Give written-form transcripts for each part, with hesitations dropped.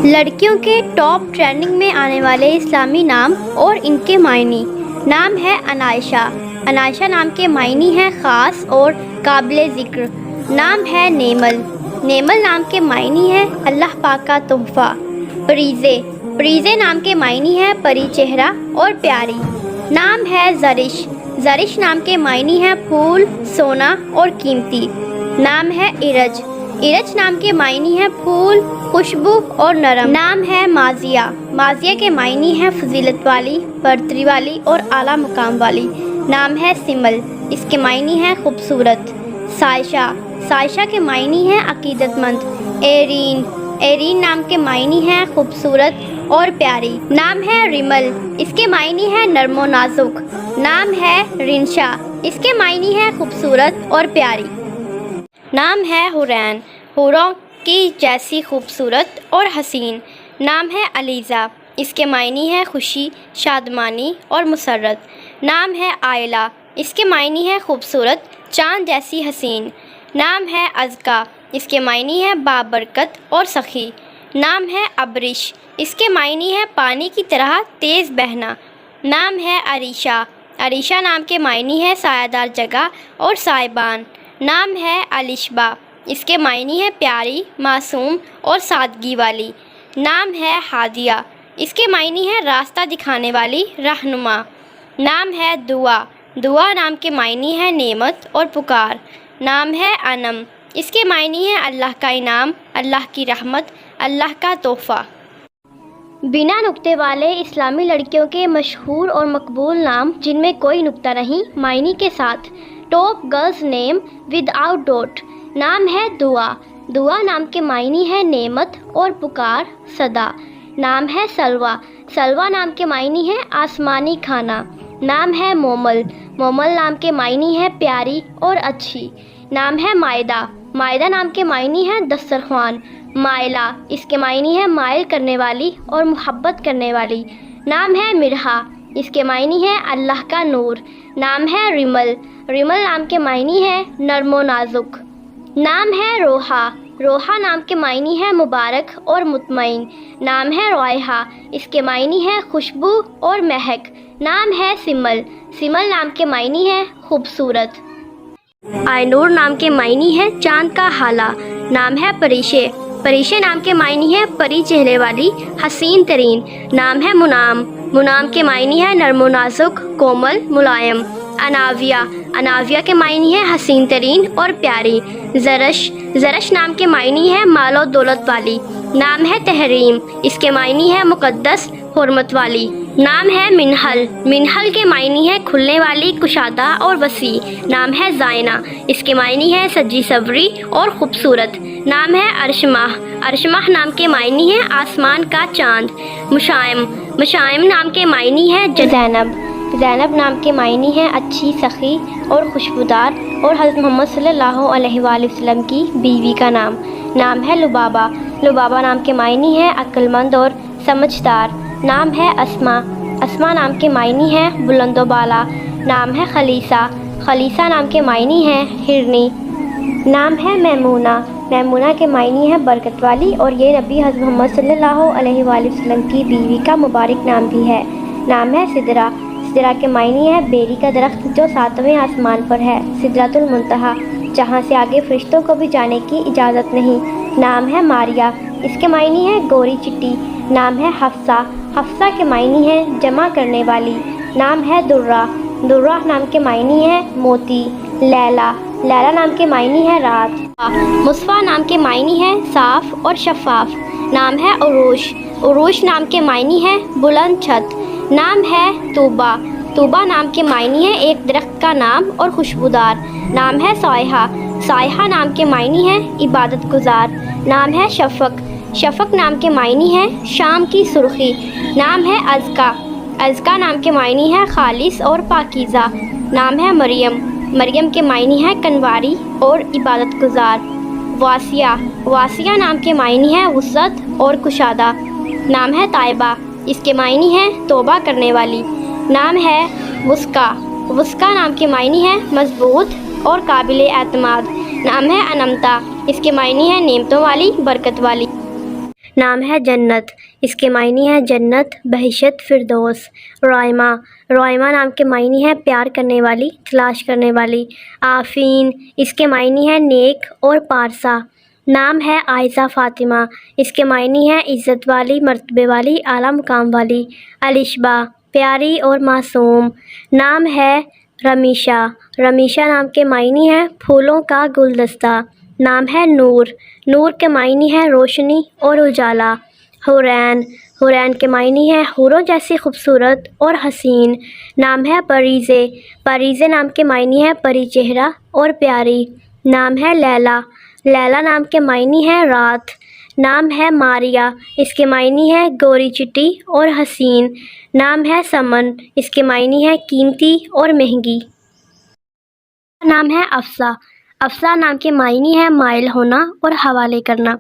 لڑکیوں کے top trending میں آنے والے اسلامی نام اور ان کے معنی۔ نام ہے عنائشہ۔ عنائشہ نام کے معنی ہیں خاص اور قابل ذکر۔ نام ہے نیمل۔ نیمل نام کے معنی ہے اللہ پاک کا تحفہ۔ پریزے۔ پریزے نام کے معنی ہے پری چہرہ اور پیاری۔ نام ہے زرش۔ زرش نام کے معنی ہے پھول، سونا اور قیمتی۔ نام ہے ارج۔ ارج نام کے معنی ہے پھول، خوشبو اور نرم۔ نام ہے مازیہ۔ مازیہ کے معنی ہے فضیلت والی، برتری والی اور اعلیٰ مقام والی۔ نام ہے سمل۔ اس کے معنی ہے خوبصورت۔ سائشہ۔ سائشہ کے معنی ہے عقیدت مند۔ ایرین۔ ایرین نام کے معنی ہے خوبصورت اور پیاری۔ نام ہے ریمل۔ اس کے معنی ہے نرم و نازک۔ نام ہے رنشا۔ اس کے معنی ہے خوبصورت اور پیاری۔ نام ہے حورین۔ حوروں کی جیسی خوبصورت اور حسین۔ نام ہے علیزہ۔ اس کے معنی ہے خوشی، شادمانی اور مسرت۔ نام ہے عائلہ۔ اس کے معنی ہے خوبصورت، چاند جیسی حسین۔ نام ہے ازکا۔ اس کے معنی ہے بابرکت اور سخی۔ نام ہے ابرش۔ اس کے معنی ہے پانی کی طرح تیز بہنا۔ نام ہے عریشہ۔ عریشہ نام کے معنی ہے سایہ دار جگہ اور سائبان۔ نام ہے الشبا۔ اس کے معنی ہے پیاری، معصوم اور سادگی والی۔ نام ہے ہادیہ۔ اس کے معنی ہے راستہ دکھانے والی، رہنما۔ نام ہے دعا۔ دعا نام کے معنی ہے نعمت اور پکار۔ نام ہے انم۔ اس کے معنی ہے اللہ کا انعام، اللہ کی رحمت، اللہ کا تحفہ۔ بنا نقطے والے اسلامی لڑکیوں کے مشہور اور مقبول نام جن میں کوئی نقطہ نہیں، معنی کے ساتھ۔ Top girls name with out dot. نام ہے دعا۔ دعا نام کے معنی ہے نعمت اور پکار، صدا۔ نام ہے سلویٰ۔ سلویٰ نام کے معنی ہے آسمانی کھانا۔ نام ہے مومل۔ مومل نام کے معنی ہے پیاری اور اچھی۔ نام ہے مائدہ۔ مائدہ نام کے معنی ہے دسترخوان۔ مائلہ۔ اس کے معنی ہے مائل کرنے والی اور محبت کرنے والی۔ نام ہے مرحا۔ اس کے معنی ہے اللہ کا نور۔ نام ہے ریمل۔ ریمل نام کے معنی ہے نرم و نازک۔ نام ہے روحا۔ روحا نام کے معنی ہے مبارک اور مطمئن۔ نام ہے رائحہ۔ اس کے معنی ہے خوشبو اور مہک۔ نام ہے سمل۔ سمل نام کے معنی ہے خوبصورت۔ آئنور نام کے معنی ہے چاند کا ہالہ۔ نام ہے پریشے۔ پریشے نام کے معنی ہے پری چہرے والی، حسین ترین۔ نام ہے منام۔ منام کے معنی ہے نرم و نازک، کومل، ملائم۔ اناویہ۔ اناویہ کے معنی ہے حسین ترین اور پیاری۔ زرش۔ زرش نام کے معنی ہے مال و دولت والی۔ نام ہے تحریم۔ اس کے معنی ہے مقدس، حرمت والی۔ نام ہے منحل۔ منحل کے معنی ہے کھلنے والی، کشادہ اور وسیع۔ نام ہے زائنہ۔ اس کے معنی ہے سجی سوری اور خوبصورت۔ نام ہے ارشمہ۔ ارشمہ نام کے معنی ہے آسمان کا چاند۔ مشائم۔ مشائم نام کے معنی ہے زینب۔ زینب نام کے معنی ہے اچھی، سخی اور خوشبودار اور حضرت محمد صلی اللہ علیہ وآلہ وسلم کی بیوی کا نام۔ نام ہے لبابہ۔ لبابہ نام کے معنی ہے عقل مند اور سمجھدار۔ نام ہے اسما۔ اسما نام کے معنی ہے بلند و بالا۔ نام ہے خلیصہ۔ خلیصہ نام کے معنی ہے ہرنی۔ نام ہے میمونہ۔ میمونہ کے معنی ہے برکت والی اور یہ نبی حضرت محمد صلی اللہ علیہ وآلہ وسلم کی بیوی کا مبارک نام بھی ہے۔ نام ہے سدرہ۔ سدرہ کے معنی ہے بیری کا درخت جو 7ویں آسمان پر ہے، سدرۃ المنتہا، جہاں سے آگے فرشتوں کو بھی جانے کی اجازت نہیں۔ نام ہے ماریا۔ اس کے معنی ہے گوری چٹی۔ نام ہے حفصہ۔ حفصہ کے معنی ہے جمع کرنے والی۔ نام ہے درہ۔ درہ نام کے معنی ہے موتی۔ لیلہ۔ لیلہ نام کے معنی ہے رات۔ مصفا نام کے معنی ہے صاف اور شفاف۔ نام ہے عروش۔ عروش نام کے معنی ہے بلند چھت۔ نام ہے طوبہ۔ طوبہ نام کے معنی ہے ایک درخت کا نام اور خوشبودار۔ نام ہے سائحہ۔ سائحہ نام کے معنی ہے عبادت گزار۔ نام ہے شفق۔ شفق نام کے معنی ہے شام کی سرخی۔ نام ہے ازکا۔ ازکا نام کے معنی ہے خالص اور پاکیزہ۔ نام ہے مریم۔ مریم کے معنی ہے کنواری اور عبادت گزار۔ واسیہ۔ واسیہ نام کے معنی ہے وسعت اور کشادہ۔ نام ہے طائبہ۔ اس کے معنی ہے توبہ کرنے والی۔ نام ہے وسقا۔ وسقا نام کے معنی ہے مضبوط اور قابل اعتماد۔ نام ہے انمتا۔ اس کے معنی ہے نعمتوں والی، برکت والی۔ نام ہے جنت، اس کے معنی ہے جنت، بہشت، فردوس۔ رائمہ، رائمہ نام کے معنی ہے پیار کرنے والی، تلاش کرنے والی۔ آفین، اس کے معنی ہے نیک اور پارسا۔ نام ہے عائشہ فاطمہ، اس کے معنی ہے عزت والی، مرتبے والی، اعلیٰ مقام والی۔ الشبہ، پیاری اور معصوم۔ نام ہے رمیشہ، رمیشہ نام کے معنی ہے پھولوں کا گلدستہ۔ نام ہے نور، نور کے معنی ہے روشنی اور اجالا۔ حورین، حورین کے معنی ہے حوروں جیسی خوبصورت اور حسین۔ نام ہے پریزے، پریزے نام کے معنی ہے پری چہرہ اور پیاری۔ نام ہے لیلا، لیلا نام کے معنی ہے رات۔ نام ہے ماریا، اس کے معنی ہے گوری چٹی اور حسین۔ نام ہے سمن، اس کے معنی ہے قیمتی اور مہنگی۔ نام ہے افسا، افسا نام کے معنی ہے مائل ہونا اور حوالے کرنا۔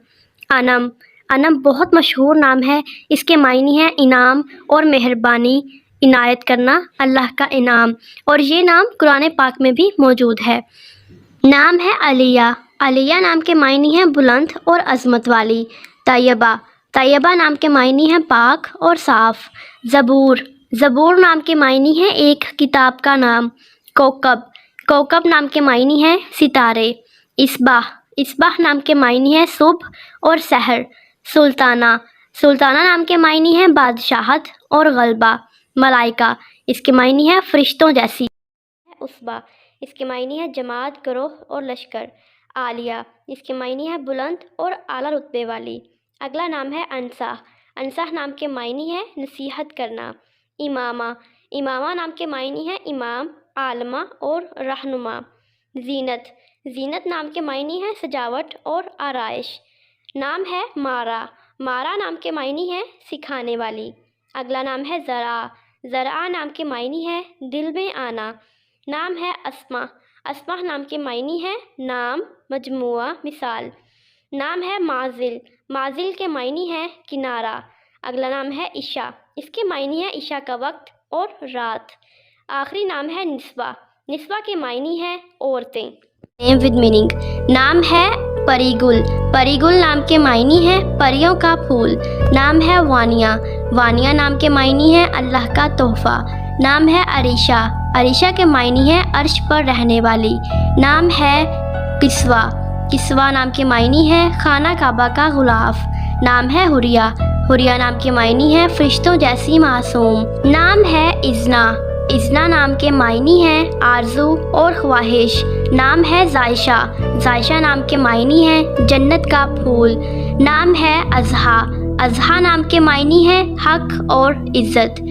انم، انم بہت مشہور نام ہے، اس کے معنی ہے انعام اور مہربانی، عنایت کرنا، اللہ کا انعام، اور یہ نام قرآن پاک میں بھی موجود ہے۔ نام ہے علیہ، علیہ نام کے معنی ہے بلند اور عظمت والی۔ طیبہ، طیبہ نام کے معنی ہے پاک اور صاف۔ زبور، زبور نام کے معنی ہے ایک کتاب کا نام۔ کوکب، کوکب نام کے معنی ہے ستارے۔ اصباح، اصباح نام کے معنی ہے صبح اور سحر۔ سلطانہ، سلطانہ نام کے معنی ہے بادشاہت اور غلبہ۔ ملائکہ، اس کے معنی ہے فرشتوں جیسی۔ عصبہ، اس کے معنی ہے جماعت، گروہ اور لشکر۔ عالیہ، اس کے معنی ہے بلند اور اعلیٰ رتبے والی۔ اگلا نام ہے انصاح، انصاح نام کے معنی ہے نصیحت کرنا۔ امامہ، امامہ نام کے معنی ہے امام، عالمہ اور رہنما۔ زینت، زینت نام کے معنی ہے سجاوٹ اور آرائش۔ نام ہے مارا، مارا نام کے معنی ہے سکھانے والی۔ اگلا نام ہے زرع، زرع نام کے معنی ہے دل میں آنا۔ نام ہے اسما، اسما نام کے معنی ہے نام، مجموعہ، مثال۔ نام ہے معزل، معزل کے معنی ہے کنارہ۔ اگلا نام ہے عشاء، اس کے معنی ہے عشاء کا وقت اور رات۔ آخری نام ہے نسوہ، نسوہ کے معنی ہے عورتیں۔ نیم ود میننگ، نام ہے پری گل، پری گل نام کے معنی ہے پریوں کا پھول۔ نام ہے وانیہ، وانیہ نام کے معنی ہے اللہ کا تحفہ۔ نام ہے عریشہ، عریشہ کے معنی ہے عرش پر رہنے والی۔ نام ہے کسوہ، کسوہ نام کے معنی ہے خانہ کعبہ کا غلاف۔ نام ہے حریہ، حریہ نام کے معنی ہے فرشتوں جیسی معصوم۔ نام ہے اذنا، اذنا نام کے معنی ہے آرزو اور خواہش۔ نام ہے ذائشہ، ذائشہ نام کے معنی ہے جنت کا پھول۔ نام ہے اضحیٰ، اضحیٰ نام کے معنی ہے حق اور عزت۔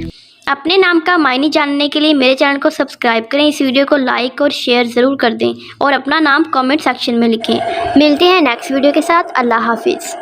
اپنے نام کا معنی جاننے کے لیے میرے چینل کو سبسکرائب کریں، اس ویڈیو کو لائک اور شیئر ضرور کر دیں اور اپنا نام کامنٹ سیکشن میں لکھیں۔ ملتے ہیں نیکسٹ ویڈیو کے ساتھ، اللہ حافظ۔